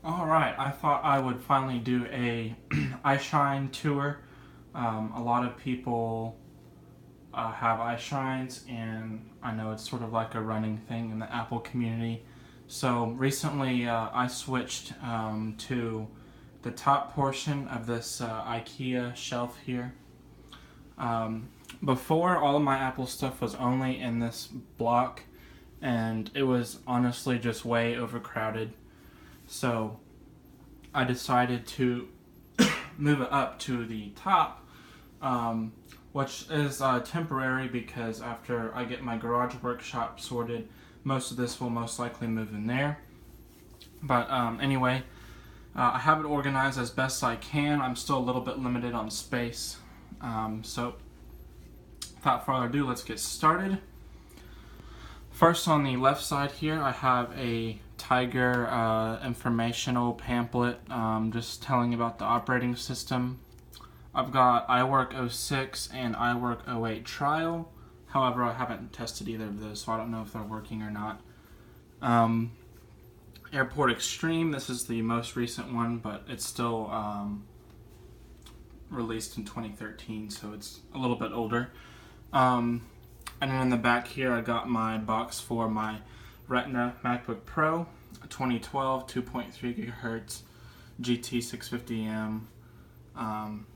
Alright, I thought I would finally do a iShrine tour. A lot of people have iShrines, and I know it's sort of like a running thing in the Apple community. So recently I switched to the top portion of this IKEA shelf here. Um, Before, all of my Apple stuff was only in this block, and it was honestly just way overcrowded. So I decided to move it up to the top, um, which is temporary because after I get my garage workshop sorted, most of this will most likely move in there. But anyway, I have it organized as best I can. I'm still a little bit limited on space. So without further ado, let's get started. First, on the left side here, I have a Tiger informational pamphlet just telling about the operating system. I've got iWork 06 and iWork 08 trial. However, I haven't tested either of those, so I don't know if they're working or not. Airport Extreme, this is the most recent one, but it's still released in 2013, so it's a little bit older. And then in the back here, I got my box for my Retina MacBook Pro, 2012, 2.3 gigahertz, GT 650M.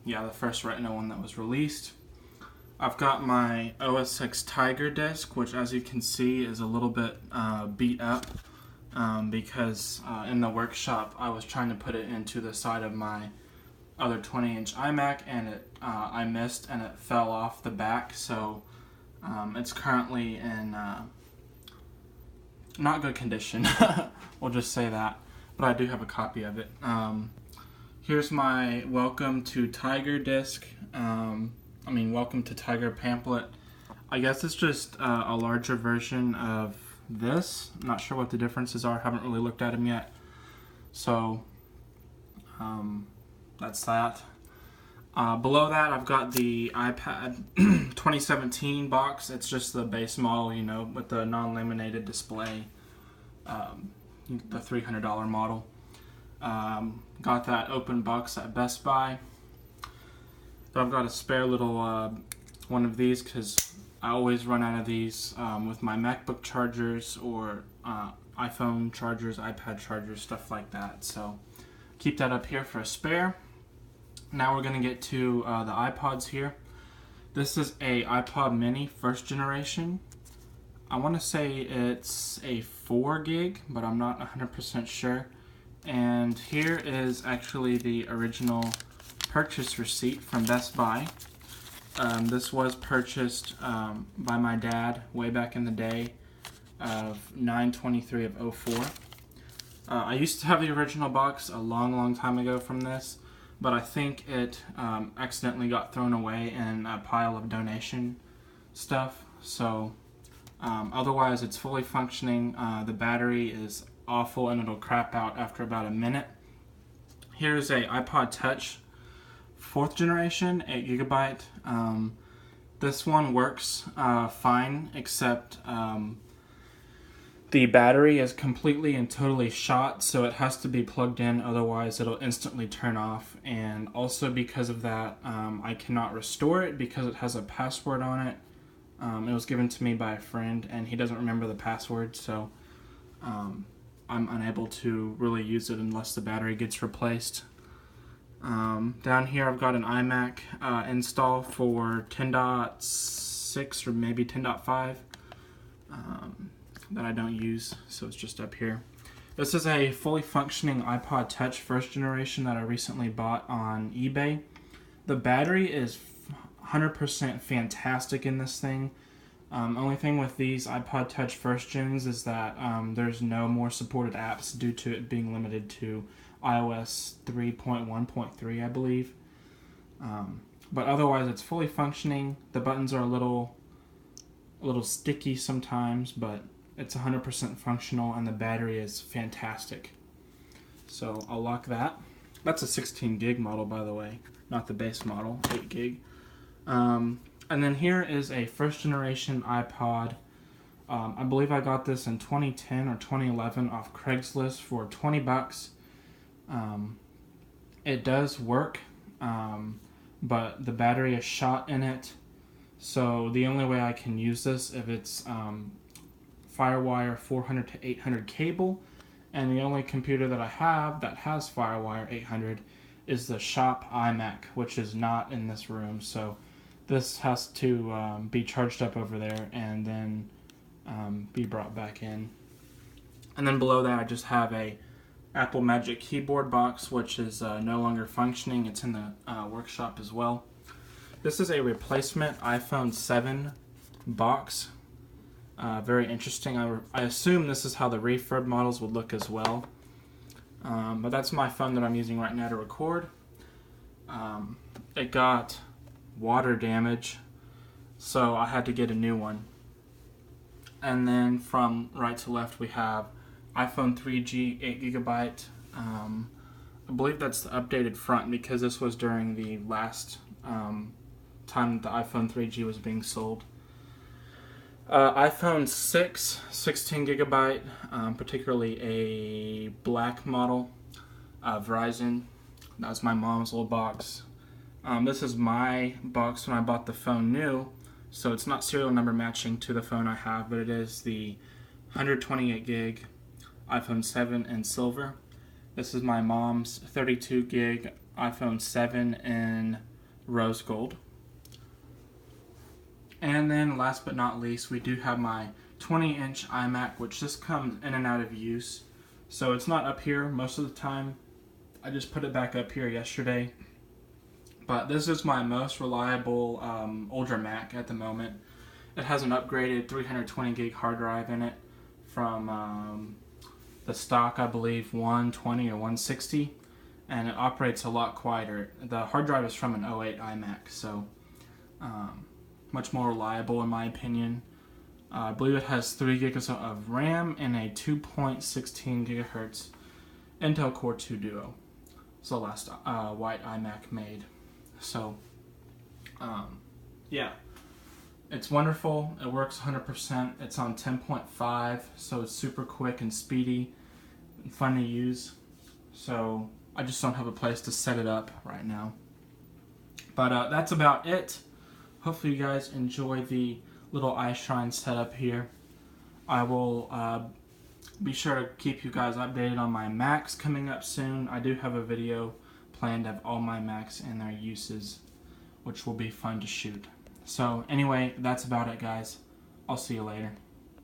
The first Retina one that was released. I've got my OS6 Tiger disc, which as you can see is a little bit beat up because in the workshop I was trying to put it into the side of my other 20-inch iMac, and I missed and it fell off the back, so it's currently in not good condition. We'll just say that, but I do have a copy of it. Here's my welcome to Tiger disc. Welcome to Tiger pamphlet. I guess it's just a larger version of this. I'm not sure what the differences are. Haven't really looked at them yet. So that's that. Below that, I've got the iPad 2017 box. It's just the base model, with the non-laminated display, the $300 model. Got that open box at Best Buy. But I've got a spare little one of these because I always run out of these with my MacBook chargers or iPhone chargers, iPad chargers, stuff like that. So keep that up here for a spare. Now we're going to get to the iPods here. This is a iPod mini, first generation. I want to say it's a 4 gig, but I'm not 100% sure. And here is actually the original purchase receipt from Best Buy. This was purchased by my dad way back in the day of 9/23 of 04. I used to have the original box a long time ago from this, but I think it accidentally got thrown away in a pile of donation stuff. So otherwise it's fully functioning. The battery is awful and it'll crap out after about a minute. Here's a iPod Touch 4th generation, 8 gigabyte. This one works fine, except the battery is completely and totally shot, so it has to be plugged in, otherwise it'll instantly turn off. And also because of that, I cannot restore it because it has a password on it. It was given to me by a friend, and he doesn't remember the password, so I'm unable to really use it unless the battery gets replaced. Down here I've got an iMac install for 10.6 or maybe 10.5 that I don't use, so it's just up here. This is a fully functioning iPod Touch 1st generation that I recently bought on eBay. The battery is 100% fantastic in this thing. Only thing with these iPod Touch 1st gens is that there's no more supported apps due to it being limited to iOS 3.1.3, I believe. But otherwise, it's fully functioning. The buttons are a little sticky sometimes, but it's 100% functional, and the battery is fantastic. So I'll lock that. That's a 16 gig model, by the way, not the base model, 8 gig. And then here is a 1st generation iPod. I believe I got this in 2010 or 2011 off Craigslist for $20. It does work, but the battery is shot in it. So the only way I can use this if it's FireWire 400 to 800 cable, and the only computer that I have that has FireWire 800 is the shop iMac, which is not in this room. So this has to be charged up over there and then be brought back in. And then below that I just have a Apple Magic Keyboard box, which is no longer functioning. It's in the workshop as well. This is a replacement iPhone 7 box. Very interesting. I assume this is how the refurb models would look as well. But that's my phone that I'm using right now to record. It got water damage, so I had to get a new one. And then from right to left we have iPhone 3G 8GB. I believe that's the updated front because this was during the last time the iPhone 3G was being sold. iPhone 6 16GB, particularly a black model, Verizon. That was my mom's little box. This is my box when I bought the phone new, so it's not serial number matching to the phone I have, but it is the 128 gig iPhone 7 in silver. This is my mom's 32 gig iPhone 7 in rose gold. And then last but not least, we do have my 20-inch iMac, which just comes in and out of use. So it's not up here most of the time. I just put it back up here yesterday. But this is my most reliable older Mac at the moment. It has an upgraded 320 gig hard drive in it from the stock, I believe, 120 or 160. And it operates a lot quieter. The hard drive is from an 08 iMac, so much more reliable in my opinion. I believe it has 3 gigs of RAM and a 2.16 gigahertz Intel Core 2 Duo. It's the last white iMac made. So, yeah, it's wonderful. It works 100%. It's on 10.5, so it's super quick and speedy and fun to use. So I just don't have a place to set it up right now. But that's about it. Hopefully you guys enjoy the little iShrine setup here. I will be sure to keep you guys updated on my Macs coming up soon. I do have a video planned of all my Macs and their uses, which will be fun to shoot. So anyway, that's about it, guys. I'll see you later.